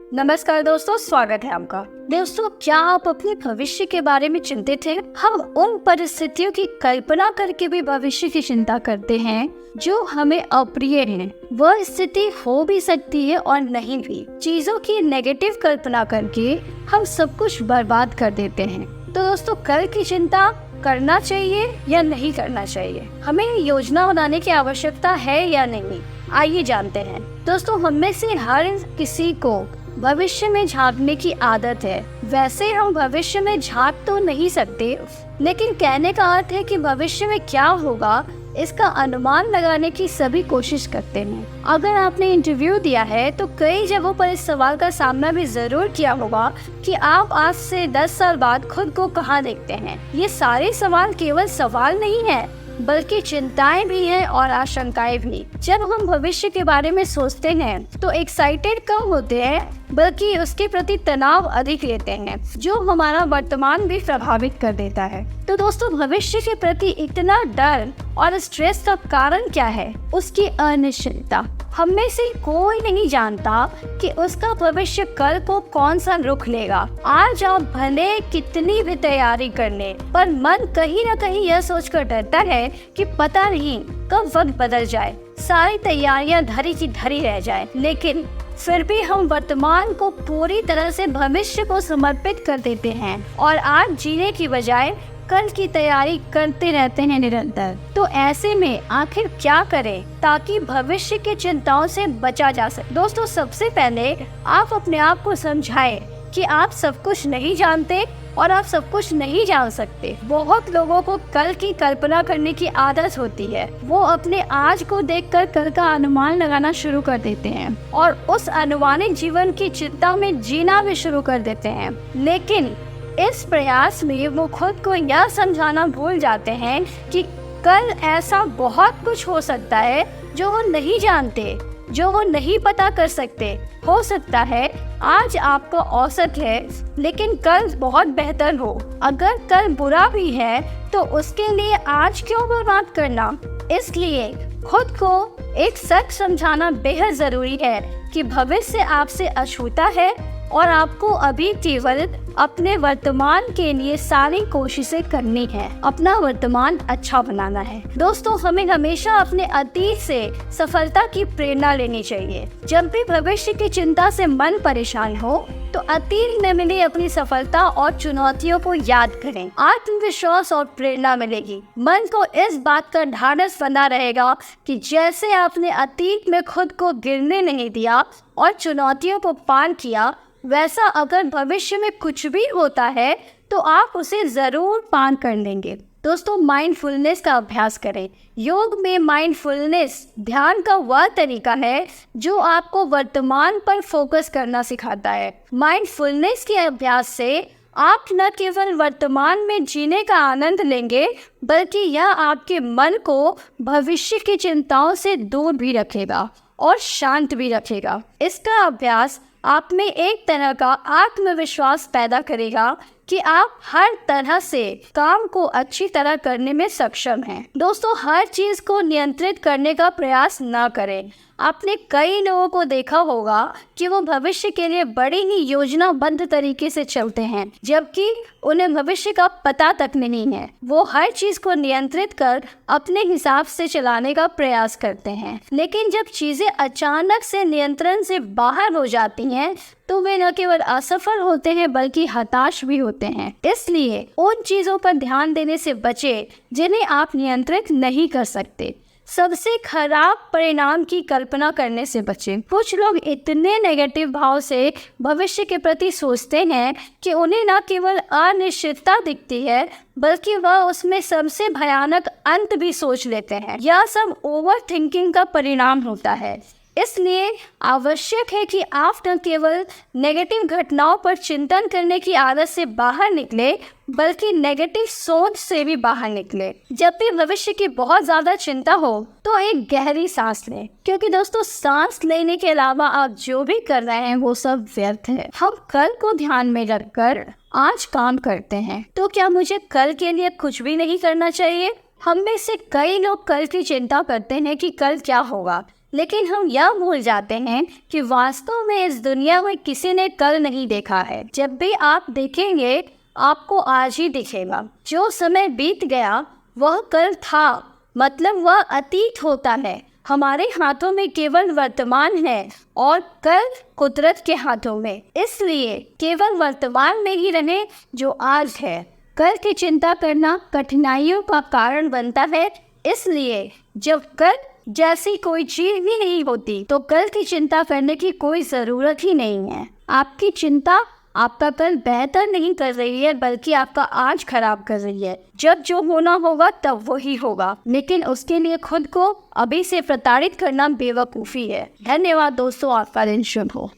नमस्कार दोस्तों, स्वागत है आपका। दोस्तों, क्या आप अपने भविष्य के बारे में चिंतित हैं? हम उन परिस्थितियों की कल्पना करके भी भविष्य की चिंता करते हैं जो हमें अप्रिय हैं। वह स्थिति हो भी सकती है और नहीं भी। चीजों की नेगेटिव कल्पना करके हम सब कुछ बर्बाद कर देते हैं। तो दोस्तों, कल की चिंता करना चाहिए या नहीं करना चाहिए? हमें योजना बनाने की आवश्यकता है या नहीं? आइए जानते हैं। दोस्तों, हम में से हर किसी को भविष्य में झांकने की आदत है। वैसे हम भविष्य में झांक तो नहीं सकते, लेकिन कहने का अर्थ है कि भविष्य में क्या होगा इसका अनुमान लगाने की सभी कोशिश करते हैं। अगर आपने इंटरव्यू दिया है तो कई जगहों पर इस सवाल का सामना भी जरूर किया होगा कि आप आज से 10 साल बाद खुद को कहाँ देखते हैं। ये सारे सवाल केवल सवाल नहीं है, बल्कि चिंताएं भी हैं और आशंकाएं भी। जब हम भविष्य के बारे में सोचते हैं तो एक्साइटेड कम होते हैं, बल्कि उसके प्रति तनाव अधिक लेते हैं, जो हमारा वर्तमान भी प्रभावित कर देता है। तो दोस्तों, भविष्य के प्रति इतना डर और स्ट्रेस का कारण क्या है? उसकी अनिश्चितता। हम में से कोई नहीं जानता कि उसका भविष्य कल को कौन सा रुख लेगा। आज आप भले कितनी भी तैयारी कर लें, पर मन कहीं न कहीं यह सोचकर डरता है कि पता नहीं कब वक्त बदल जाए, सारी तैयारियां धरी की धरी रह जाए। लेकिन फिर भी हम वर्तमान को पूरी तरह से भविष्य को समर्पित कर देते हैं और आज जीने की बजाय कल की तैयारी करते रहते हैं निरंतर। तो ऐसे में आखिर क्या करें ताकि भविष्य की चिंताओं से बचा जा सके? दोस्तों, सबसे पहले आप अपने आप को समझाएं कि आप सब कुछ नहीं जानते और आप सब कुछ नहीं जान सकते। बहुत लोगों को कल की कल्पना करने की आदत होती है। वो अपने आज को देखकर कल का अनुमान लगाना शुरू कर देते हैं और उस अनुमानित जीवन की चिंता में जीना भी शुरू कर देते हैं। लेकिन इस प्रयास में वो खुद को यह समझाना भूल जाते हैं कि कल ऐसा बहुत कुछ हो सकता है जो वो नहीं जानते, जो वो नहीं पता कर सकते। हो सकता है आज आपका औसत है, लेकिन कल बहुत बेहतर हो। अगर कल बुरा भी है तो उसके लिए आज क्यों बर्बाद करना? इसलिए खुद को एक सच समझाना बेहद जरूरी है कि भविष्य आपसे अछूता है और आपको अभी केवल अपने वर्तमान के लिए सारी कोशिशें करनी है, अपना वर्तमान अच्छा बनाना है। दोस्तों, हमें हमेशा अपने अतीत से सफलता की प्रेरणा लेनी चाहिए। जब भी भविष्य की चिंता से मन परेशान हो तो अतीत में मिली अपनी सफलता और चुनौतियों को याद करें। आत्मविश्वास और प्रेरणा मिलेगी। मन को इस बात का ढाढ़स बना रहेगा कि जैसे आपने अतीत में खुद को गिरने नहीं दिया और चुनौतियों को पार किया, वैसा अगर भविष्य में कुछ भी होता है तो आप उसे जरूर पार कर लेंगे। दोस्तों, माइंडफुलनेस का अभ्यास करें। योग में माइंडफुलनेस ध्यान का वह तरीका है जो आपको वर्तमान पर फोकस करना सिखाता है। माइंडफुलनेस के अभ्यास से आप न केवल वर्तमान में जीने का आनंद लेंगे, बल्कि यह आपके मन को भविष्य की चिंताओं से दूर भी रखेगा और शांत भी रखेगा। इसका अभ्यास आप में एक तरह का आत्मविश्वास पैदा करेगा कि आप हर तरह से काम को अच्छी तरह करने में सक्षम हैं। दोस्तों, हर चीज को नियंत्रित करने का प्रयास न करें। आपने कई लोगों को देखा होगा कि वो भविष्य के लिए बड़ी ही योजनाबद्ध तरीके से चलते हैं, जबकि उन्हें भविष्य का पता तक नहीं है। वो हर चीज को नियंत्रित कर अपने हिसाब से चलाने का प्रयास करते हैं, लेकिन जब चीजें अचानक से नियंत्रण से बाहर हो जाती हैं तो वे न केवल असफल होते हैं बल्कि हताश भी होते हैं। इसलिए उन चीजों पर ध्यान देने से बचें जिन्हें आप नियंत्रित नहीं कर सकते। सबसे खराब परिणाम की कल्पना करने से बचें। कुछ लोग इतने नेगेटिव भाव से भविष्य के प्रति सोचते हैं कि उन्हें न केवल अनिश्चितता दिखती है, बल्कि वह उसमें सबसे भयानक अंत भी सोच लेते हैं। यह सब ओवर थिंकिंग का परिणाम होता है। इसलिए आवश्यक है कि आप न केवल नेगेटिव घटनाओं पर चिंतन करने की आदत से बाहर निकले, बल्कि नेगेटिव सोच से भी बाहर निकले। जब भी भविष्य की बहुत ज्यादा चिंता हो तो एक गहरी सांस लें, क्योंकि दोस्तों, सांस लेने के अलावा आप जो भी कर रहे हैं वो सब व्यर्थ है। हम कल को ध्यान में रखकर आज काम करते हैं, तो क्या मुझे कल के लिए कुछ भी नहीं करना चाहिए? हम में से कई लोग कल की चिंता करते हैं कि कल क्या होगा, लेकिन हम यह भूल जाते हैं कि वास्तव में इस दुनिया में किसी ने कल नहीं देखा है। जब भी आप देखेंगे आपको आज ही दिखेगा। जो समय बीत गया वह कल था, मतलब वह अतीत होता है। हमारे हाथों में केवल वर्तमान है और कल कुदरत के हाथों में। इसलिए केवल वर्तमान में ही रहें जो आज है। कल की चिंता करना कठिनाइयों का कारण बनता है। इसलिए जब कल जैसी कोई चीज भी नहीं होती तो कल की चिंता करने की कोई ज़रूरत ही नहीं है। आपकी चिंता आपका कल बेहतर नहीं कर रही है, बल्कि आपका आज खराब कर रही है। जब जो होना होगा तब वही होगा, लेकिन उसके लिए खुद को अभी से प्रताड़ित करना बेवकूफ़ी है। धन्यवाद दोस्तों, आपका दिन शुभ हो।